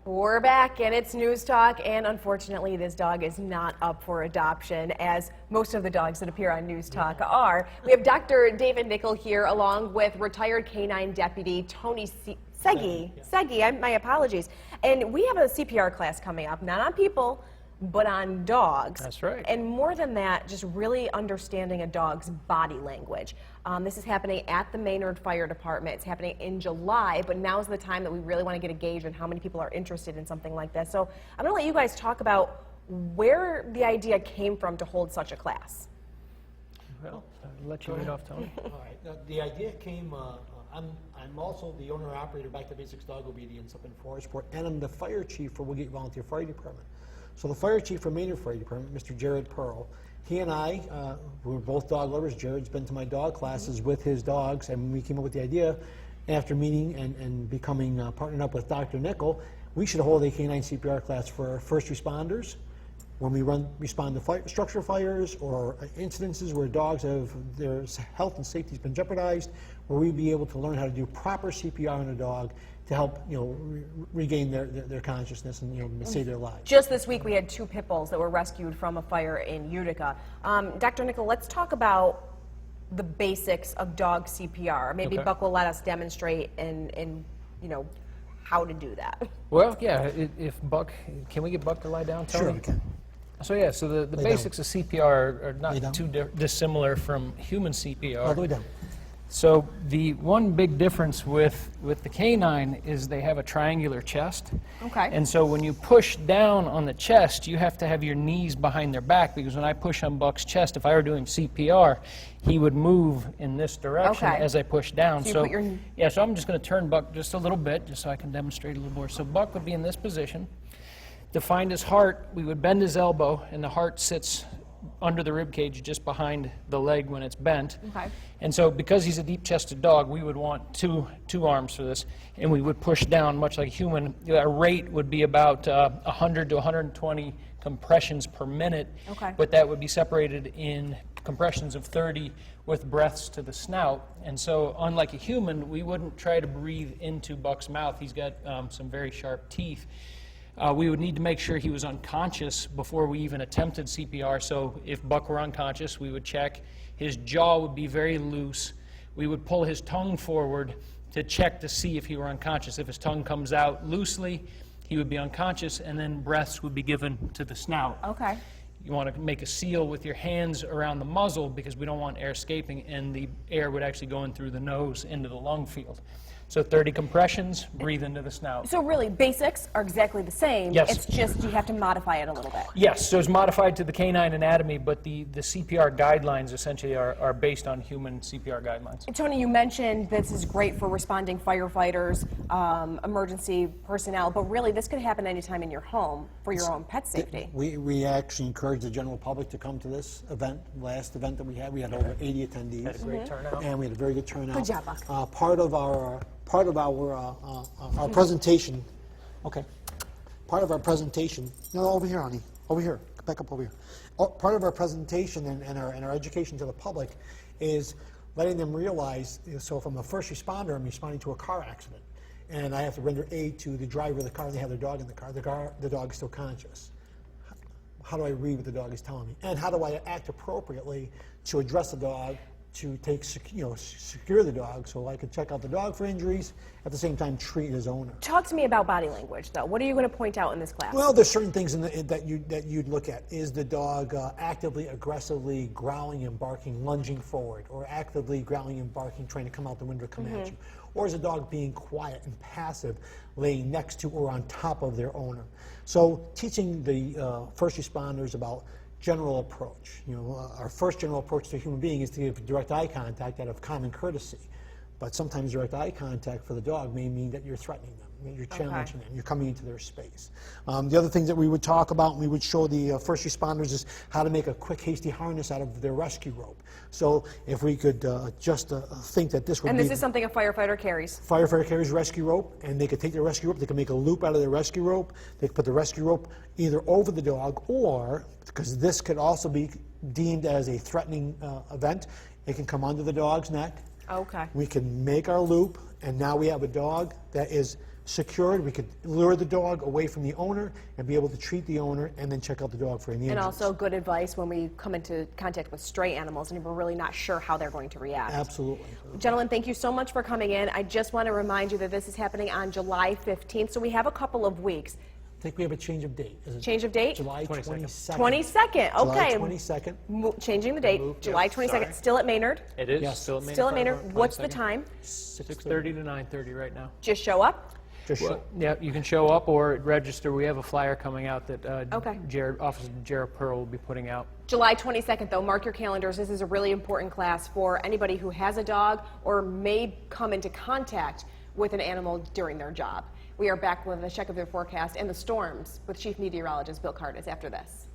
We're back, and it's News Talk, and unfortunately this dog is not up for adoption, as most of the dogs that appear on News Talk are. We have Dr. David Nickel here, along with retired K-9 deputy Tony Sege. Sege, my apologies. And we have a CPR class coming up, not on people, but on dogs. That's right. And more than that, just really understanding a dog's body language. This is happening at the Maynard Fire Department. It's happening in July, but now's the time that we really want to get a gauge on how many people are interested in something like this. So I'm going to let you guys talk about where the idea came from to hold such a class. Well, I'll let you lead off, Tony. All right. The idea came, I'm also the owner-operator, Back to Basics Dog Obedience up in Forestport, and I'm the fire chief for Woodgate Volunteer Fire Department. So the fire chief for Maynard Fire Department, Mr. Jared Pearl, he and I, we're both dog lovers. Jared's been to my dog classes with his dogs, and we came up with the idea after meeting and becoming partnered up with Dr. Nickel, we should hold a K-9 CPR class for first responders when we respond to structure fires or incidences where dogs have their health and safety has been jeopardized, where we'd be able to learn how to do proper CPR on a dog to help, regain their consciousness and, save their lives. Just this week, we had 2 pit bulls that were rescued from a fire in Utica. Dr. Nickel, let's talk about the basics of dog CPR. Maybe Okay. Buck will let us demonstrate and how to do that. Well, yeah, if Buck, can we get Buck to lie down, Tony? Sure, we can. So yeah, so the basics of CPR are not too dissimilar from human CPR. All the way down. So the one big difference with the K-9 is they have a triangular chest. Okay. And so when you push down on the chest, you have to have your knees behind their back, because when I push on Buck's chest, if I were doing CPR, he would move in this direction Okay. as I push down. So you put your... Yeah, so I'm just going to turn Buck just a little bit, just so I can demonstrate a little more. So Buck would be in this position. To find his heart, we would bend his elbow, and the heart sits under the rib cage, just behind the leg when it's bent. Okay. And so because he's a deep-chested dog, we would want two arms for this, and we would push down much like a human. Our rate would be about 100 to 120 compressions per minute, Okay. but that would be separated in compressions of 30 with breaths to the snout. And so unlike a human, we wouldn't try to breathe into Buck's mouth. He's got some very sharp teeth. We would need to make sure he was unconscious before we even attempted CPR. So if Buck were unconscious, we would check. His jaw would be very loose. We would pull his tongue forward to check to see if he were unconscious. If his tongue comes out loosely, he would be unconscious, and then breaths would be given to the snout. Okay. You want to make a seal with your hands around the muzzle, because we don't want air escaping, and the air would actually go in through the nose into the lung field. So 30 compressions, breathe into the snout. So really, basics are exactly the same. Yes. It's just you have to modify it a little bit. Yes, so it's modified to the K-9 anatomy, but the CPR guidelines essentially are based on human CPR guidelines. And Tony, you mentioned this is great for responding firefighters, emergency personnel, but really this could happen anytime in your home for your own pet safety. We actually encourage the general public to come to this event. Last event that we had over 80 attendees. Had a great turnout. And we had a very good turnout. Good job, Buck. Part of our presentation, okay. Part of our presentation, no, over here, honey, over here, back up over here. Part of our presentation and our education to the public is letting them realize, so if I'm a first responder, I'm responding to a car accident, and I have to render aid to the driver of the car, and they have their dog in the car, the dog is still conscious. How do I read what the dog is telling me? And how do I act appropriately to address the dog, to secure the dog, so I could check out the dog for injuries, at the same time treat his owner. Talk to me about body language, though. What are you going to point out in this class? Well, there's certain things that you'd look at. Is the dog actively, aggressively growling and barking, lunging forward, or actively growling and barking, trying to come out the window, come at you? Or is the dog being quiet and passive, laying next to or on top of their owner? So teaching the first responders about general approach. Our first general approach to a human being is to give direct eye contact out of common courtesy. But sometimes direct eye contact for the dog may mean that you're threatening them, that you're challenging them, you're coming into their space. The other thing that we would talk about, and we would show the first responders, is how to make a quick, hasty harness out of their rescue rope. So if we could just think that this would and be... this is something a firefighter carries. Firefighter carries rescue rope, and they could take their rescue rope, they could make a loop out of their rescue rope, they could put the rescue rope either over the dog, or, because this could also be deemed as a threatening event, it can come under the dog's neck. Okay. We can make our loop, and now we have a dog that is secured. We could lure the dog away from the owner and be able to treat the owner and then check out the dog for any And injuries. also good advice when we come into contact with stray animals and we're really not sure how they're going to react. Absolutely. Gentlemen, thank you so much for coming in. I just want to remind you that this is happening on July 15th, so we have a couple of weeks. I think we have a change of date. Is it Change of date? July 22nd. 22nd, okay. July 22nd. Changing the date, July 22nd, sorry. still at Maynard? It is Yes. still at Maynard. Still at Fire Maynard. Department, What's the 22nd. time? 6:30 to 9:30 right now. Just show up? Just show. Yeah, you can show up or register. We have a flyer coming out that Okay. Officer Jared Pearl will be putting out. July 22nd, though, mark your calendars. This is a really important class for anybody who has a dog or may come into contact with an animal during their job. We are back with a check of their forecast and the storms with Chief Meteorologist Bill Curtis after this.